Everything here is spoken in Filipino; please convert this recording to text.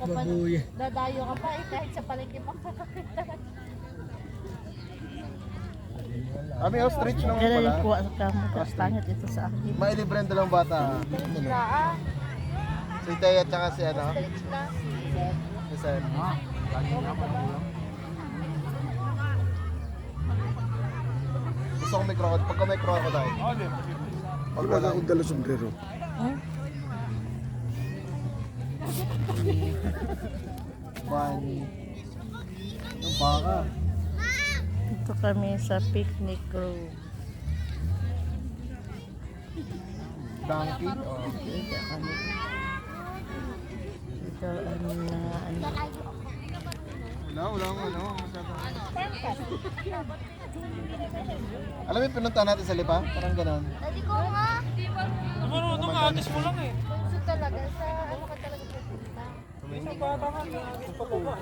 ka pa, dadayo ka pa eh, kahit sa palengke pa kakakita. Kami ostrich naman Kaya pala. yung kuha sa kamo. Pangit ito sa akin. May libre ang dalawang bata. Ostrich na Si Taya at saka si ano? ostrich na. Si Sen. Gusto ko may crocodile. Pagka may crocodile. Pag wala akong dala sombrero. Huh? Bunny. Ang baka. Dito kami sa picnic room. Donkey. Oh. Dito kami. Dito ano na ano. Wala akong ano. Alam mo yung pinunta natin sa Lipa? Parang ganon. Dati ko nga. Marunong nga, atis mo lang eh. Gusto talaga sa ano ka talaga pupunta. Sa bata nga, atis pa po ba?